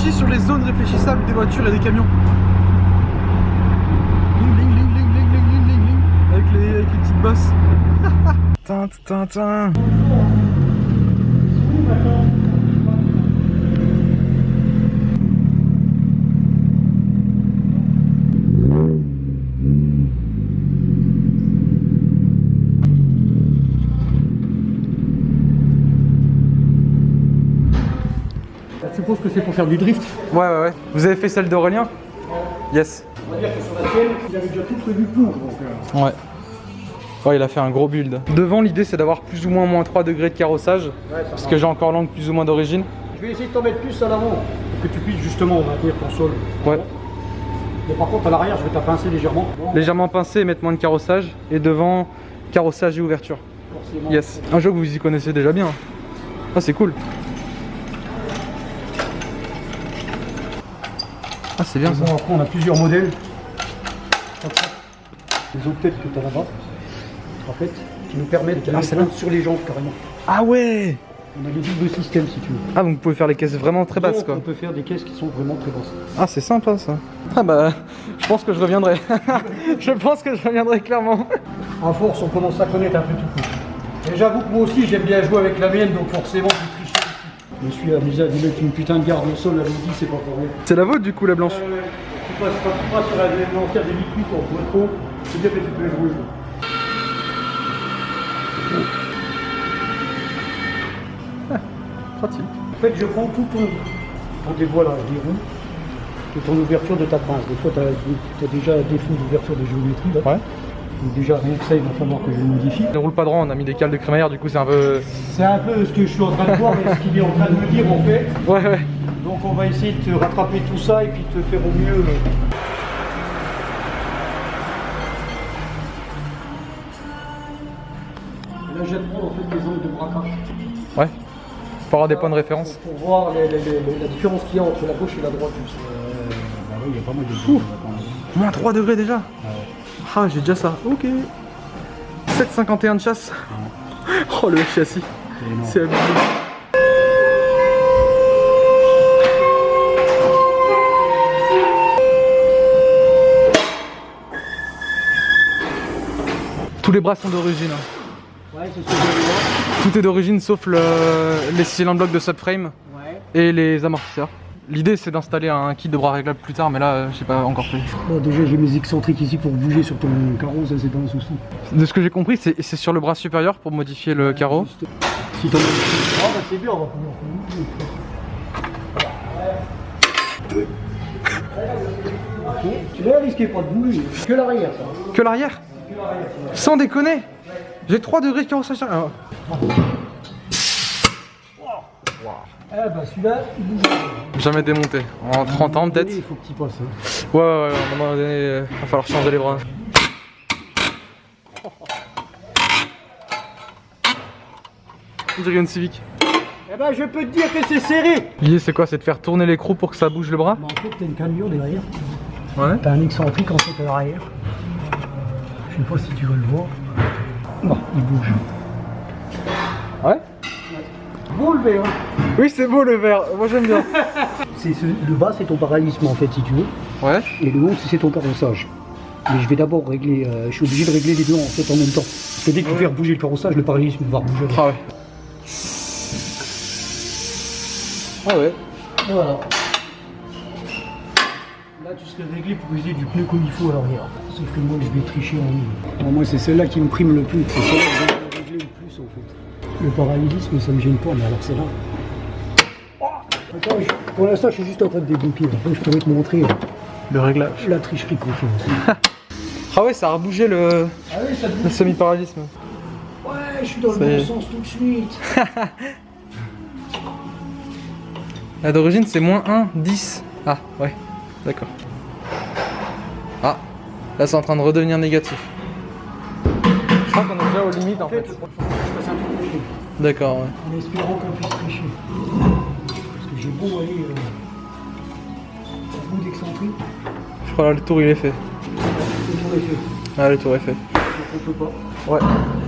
aussi sur les zones réfléchissables des voitures et des camions. Ling, ling, ling, ling, ling, ling, ling, ling, ling. Avec les petites bosses. Tintin. Je suppose que c'est pour faire du drift. Ouais. Vous avez fait celle d'Aurélien? Yes. On va dire que sur la sienne, il avait déjà tout prévu pour. Donc, Ouais, il a fait un gros build. Devant, l'idée c'est d'avoir plus ou moins -3 degrés de carrossage. Parce que j'ai encore l'angle plus ou moins d'origine. Je vais essayer de t'en mettre plus à l'avant pour que tu puisses justement maintenir ton sol. Ouais. Mais par contre, à l'arrière, je vais t'apincer légèrement. Légèrement pincé et mettre moins de carrossage. Et devant, carrossage et ouverture. Forcément. Yes. Un jeu que vous y connaissez déjà bien. Ah, c'est cool. Ah, c'est bien ça. Bon, après, on a plusieurs modèles. Les autres têtes que tu as là-bas, en fait, qui nous permettent de c'est mettre sur les jambes carrément. Ah ouais. On a des doubles systèmes si tu veux. Ah, donc vous pouvez faire les caisses vraiment très basses, Donc, quoi. on peut faire des caisses qui sont vraiment très basses. Ah, c'est sympa ça. Ah bah, je pense que je reviendrai. Je pense que je reviendrai clairement. À force, on commence à connaître un peu tout. Et j'avoue que moi aussi, j'aime bien jouer avec la mienne, donc forcément, je triche aussi. Je me suis amusé à lui mettre une putain de garde au sol à midi, c'est pas pour rien. C'est la vôtre du coup, la blanche? Tu passes sur la démentière des liquides en trop, c'est bien que tu peux jouer. Pratique. En fait, je prends tout ton dévoile là, des roues, et ton ouverture de ta pince. Des fois, tu as déjà un défaut d'ouverture de géométrie là. Ouais. Donc déjà, rien que ça, il va falloir que je le modifie. Ne roule pas droit, on a mis des cales de crémaillère, du coup c'est un peu... C'est un peu ce que je suis en train de voir, mais ce qu'il est en train de me dire en fait. Ouais. Donc on va essayer de te rattraper tout ça et puis de te faire au mieux. Et là, je vais te prendre en fait des angles de braquage. Ouais. Pour avoir des points de référence. Pour voir la différence qu'il y a entre la gauche et la droite. Bah oui, il y a pas mal de choses. -3 degrés déjà. Ah, j'ai déjà ça. Ok. 7,51 de chasse. Oh, le châssis. C'est abusé. Tous les bras sont d'origine. Ouais, c'est ce que je veux voir. Tout est d'origine sauf les cylindres blocs de subframe et les amortisseurs. L'idée c'est d'installer un kit de bras réglable plus tard, mais là j'ai pas encore fait. Bon, déjà j'ai mes excentriques ici pour bouger sur ton carreau, ça c'est pas un souci. De ce que j'ai compris, c'est sur le bras supérieur pour modifier le carreau. Si t'en as... Ah bah c'est bien, on va pouvoir bouger. Ok, tu vas risquer pas de bouger, que l'arrière ça. Que l'arrière? Sans déconner. J'ai 3 degrés de carrossage. Ah bah celui-là, il bouge. Jamais démonté. En 30 ans peut-être. Il faut que tu passes. Hein. Ouais, à un moment donné, va falloir changer les bras. On dirait une Civic. Eh ben je peux te dire que c'est serré. L'idée c'est quoi? C'est de faire tourner l'écrou pour que ça bouge le bras? Mais en fait t'as une camion derrière. Ouais. T'as un excentrique en fait à l'arrière. Je sais pas si tu vas le voir. Non, il bouge. Ouais. Beau le verre. Oui, c'est beau le vert. Moi j'aime bien. Le bas c'est ton paralysme en fait si tu veux. Ouais. Et le haut c'est ton carrossage. Mais je vais d'abord régler, je suis obligé de régler les deux en fait en même temps. Parce que dès que tu fais bouger le carrossage, le paralysme va bouger. Ah ouais. Ah ouais. Voilà. Là tu serais réglé pour user du pneu comme il faut à l'arrière. Sauf que moi je vais tricher en haut. Bon, moi c'est celle-là qui me prime le plus. C'est celle-là que je vais régler le plus en fait. Le paralysme ça me gêne pas, mais alors c'est là. Attends, pour l'instant je suis juste en train de dégoupiller. Après je pourrais te montrer Le réglage. la tricherie qu'on fait aussi. Ah ouais, ça a rebougé le semi-paralysme. Ouais, je suis dans le bon sens tout de suite. Là d'origine c'est -1, 10. Ah ouais, d'accord. Ah, là c'est en train de redevenir négatif. Je crois qu'on est déjà aux limites en fait. Je passe un peu plus. D'accord, ouais. En espérant qu'on puisse tricher. Parce que j'ai beau aller au bout d'excentrique. Je crois que le tour il est fait. Le tour est fait. Ah, le tour est fait. Donc on peut pas. Ouais.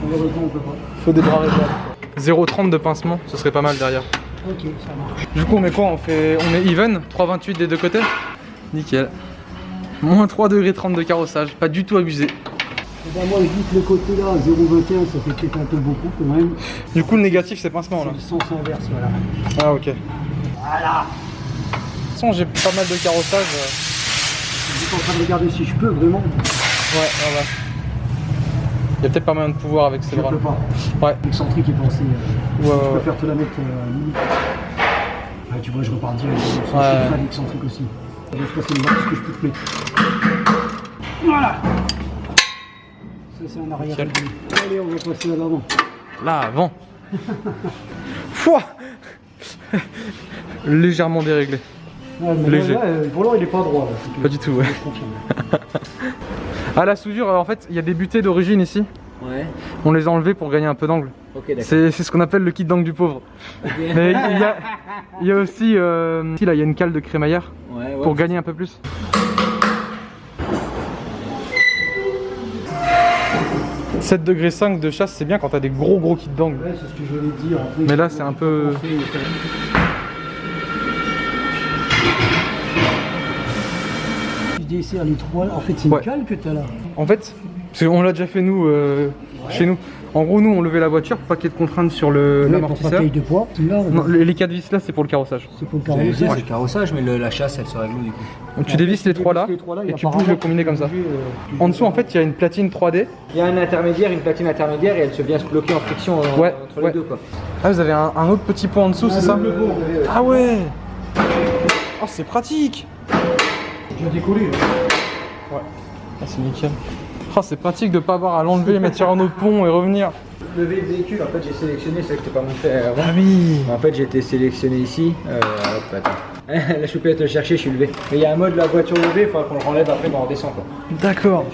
Malheureusement on peut pas. Faut des bras réglables. 0,30 de pincement, ce serait pas mal derrière. Ok, ça marche. Du coup, on met quoi? On met even, 3,28 des deux côtés. Nickel. Moins 3 degrés 30 de carrossage, pas du tout abusé. Et ben moi je dis que le côté là, 0,21, ça fait peut-être un peu beaucoup quand même. Du coup, le négatif, c'est pincement C'est là. le sens inverse, voilà. Ah, ok. De Voilà. toute façon, j'ai pas mal de carrossage. Je suis en train de regarder si je peux vraiment. Ouais. Il y a peut-être pas moyen de pouvoir avec ces Je bras. peux pas. Ouais. L'excentrique est pensé. Je Ouais. préfère te la mettre limite. Ouais, tu vois, je repars direct. Je suis fan l'excentrique aussi. Je vais passer le max que je peux te mettre. Voilà. Ça c'est un arrière. Nickel. Allez, on va passer à l'avant. Là, avant. Fouah. Légèrement déréglé. Ouais, mais Léger. là, le volant il est pas droit. Là, Pas du tout, ouais. je confirme. Ah, la soudure, en fait, il y a des butées d'origine ici. Ouais, On les a enlevés pour gagner un peu d'angle. ok, d'accord. C'est ce qu'on appelle le kit d'angle du pauvre. Mais il y a aussi, ici, là, il y a une cale de crémaillère Ouais, pour gagner un peu plus. « 7,5 degrés de chasse, c'est bien quand t'as des gros kits d'angle. Ouais, c'est ce que je voulais dire. Après, Mais là, c'est un peu... Tu desserres les trois. En fait, c'est une Ouais. cale que tu as là. En fait, parce qu'on l'a déjà fait nous, chez nous. En gros, nous, on levait la voiture pour pas qu'il y ait de contraintes sur Ouais, pour pas l'amortisseur. taille de poids. Là, Non, les 4 vis là, c'est pour le carrossage. c'est pour le J'allais dire, carrossage. c'est le carrossage, mais la chasse, elle se règle où du coup? Donc tu dévisses les trois là, et tu bouges le combiné comme ça. En dessous, en fait, il y a une platine 3D. Il y a un intermédiaire, une platine intermédiaire, et elle se vient se bloquer en friction entre Ouais. les deux, quoi. Ah, vous avez un autre petit point en dessous, c'est ça? Ah ouais. Oh, c'est pratique. Je vais décoller. Ouais. Ah, c'est nickel. Oh, c'est pratique de pas avoir à l'enlever, mettre sur un autre pont et revenir. Lever le véhicule, en fait, j'ai sélectionné, c'est ça que je t'ai pas montré avant. Ah oui. En fait, j'ai été sélectionné ici. Hop, attends. La choupette le chercher, je suis levé. Mais il y a un mode la voiture levée, il faudra qu'on le renlève après, mais on redescend, quoi. D'accord.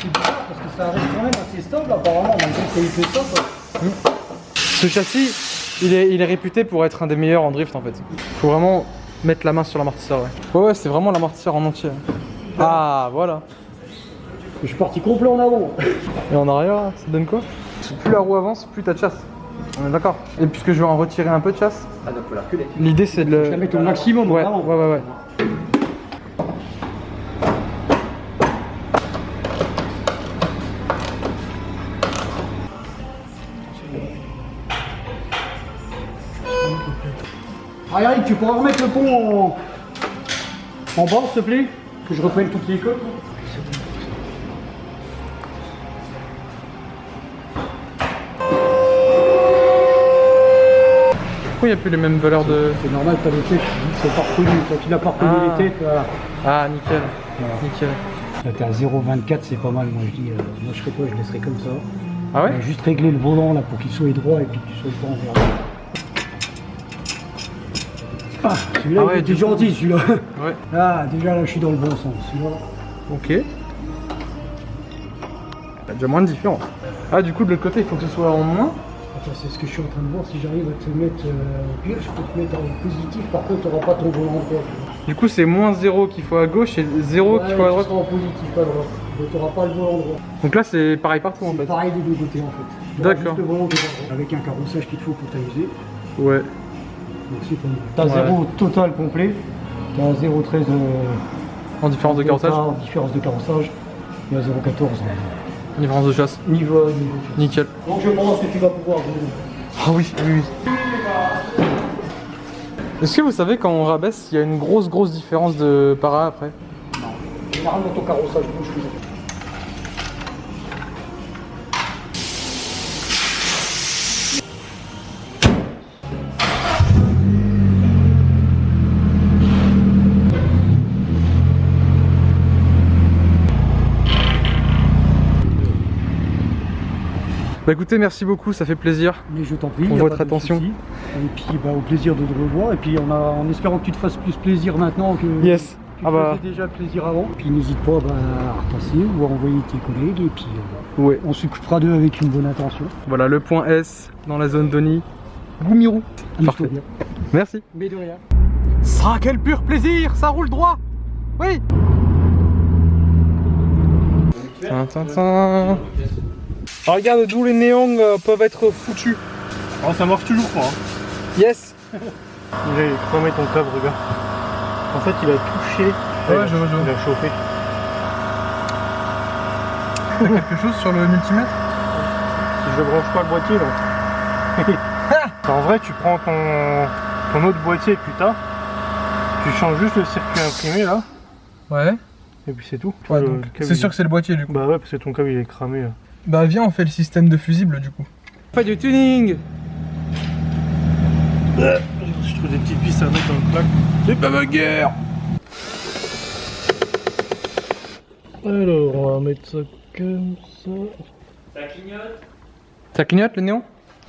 C'est bizarre parce que ça reste quand même assez stable apparemment, malgré que ça fait ça quoi. Ce châssis, il est réputé pour être un des meilleurs en drift en fait. Faut vraiment mettre la main sur l'amortisseur. Ouais, c'est vraiment l'amortisseur en entier. Ah, voilà. Je suis parti complet en avant. Et en arrière, ça donne quoi? Plus la roue avance, plus t'as de chasse. On est d'accord. Et puisque je vais en retirer un peu de chasse, Ah, donc faut la reculer. l'idée c'est de le... Je la mets au maximum Ouais, en avant. ouais. Ah Eric, tu pourras remettre le pont en bas s'il te plaît? Que je reprenne toutes les côtes. Pourquoi il n'y a plus les mêmes valeurs de... C'est normal, t'as les têtes, c'est pas reconnu. Quand tu l'as pas reconnu Ah. les têtes, voilà. Ah, nickel. Voilà. Nickel. Là t'es à 0,24, c'est pas mal. Moi je dis, moi je serais toi, je laisserais comme ça. Ah ouais? Juste régler le volant là pour qu'il soit droit et puis que tu sois pas envers. Ah, celui-là Ah ouais, il était du coup. gentil celui-là. Ouais. Ah, déjà là je suis dans le bon sens. Celui-là. Ok. Il y a déjà moins de différence. Ah, du coup, de l'autre côté, il faut que ce soit en moins. Enfin, c'est ce que je suis en train de voir. Si j'arrive à te mettre au pire, je peux te mettre en positif. Par contre, tu n'auras pas ton volant droit. Du coup, c'est moins 0 qu'il faut à gauche et 0 qu'il faut à Tu droite. seras en positif à droite. Donc, tu n'auras pas le volant droit. Donc là, c'est pareil partout en C'est fait. pareil des deux côtés en fait. Tu auras D'accord. juste le volant droit. Avec un carrossage qu'il te faut pour t'amuser. Ouais. Donc c'est comme ça. T'as Ouais. 0 total complet. T'as 0,13 En différence de carrossage. différence de carrossage. Et à 0,14. Différence de chasse. Niveau. Nickel. Donc je pense que tu vas pouvoir rouler. Ah oui, oui. Est-ce que vous savez quand on rabaisse, il y a une grosse différence de para après? Généralement ton carrossage bouge toujours. Bah écoutez, merci beaucoup, ça fait plaisir. Mais je t'en prie. Pour y a votre pas de attention. souci. Et puis au plaisir de te revoir. Et puis en espérant que tu te fasses plus plaisir maintenant que Yes. tu Ah bah faisais déjà plaisir avant. Puis n'hésite pas à repasser ou à envoyer tes collègues. Et puis ouais. on s'occupera d'eux avec une bonne intention. Voilà le point S dans la zone d'Oni. Goumirou. Amuse-toi Parfait. bien. Merci. Mais de rien. Ça, quel pur plaisir, ça roule droit. Oui. Tintin. Ah, regarde d'où les néons peuvent être foutus. Oh, ça marche toujours pas. Yes. Il a cramé ton câble, regarde. En fait, il a touché. Ouais, je vois. Il a chauffé. T'as quelque chose sur le multimètre? Si je branche pas le boîtier, non. En vrai, tu prends ton autre boîtier que t'as, tu changes juste le circuit imprimé là, Ouais. et puis c'est tout. Ouais, Le donc câble, c'est sûr que c'est le boîtier du coup. Bah ouais, parce que ton câble il est cramé là. Bah viens, on fait le système de fusible du coup. On fait du tuning. Je trouve des petites vis à mettre dans le plaque. C'est pas ma guerre. Alors, on va mettre ça comme ça. Ça clignote le néon?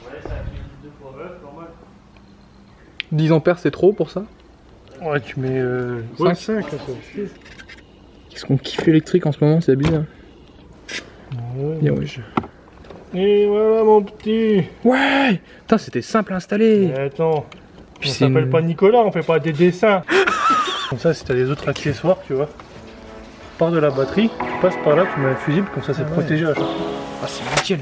Ouais, ça clignote 2 fois 9, normal. 10 ampères c'est trop pour ça? Ouais, tu mets 5. 5, ça suffit. Qu'est-ce qu'on kiffe l'électrique en ce moment, c'est bizarre. Ouais, Bien, ouais. Et voilà mon petit. Ouais. Putain, c'était simple à installer. Mais attends, Puis on c'est s'appelle une- pas Nicolas, on fait pas des dessins. Comme ça, si t'as les autres accessoires, tu vois, tu pars de la batterie, tu passes par là, tu mets un fusible, comme ça c'est Ah ouais. protégé à chaque fois. Ah, c'est nickel.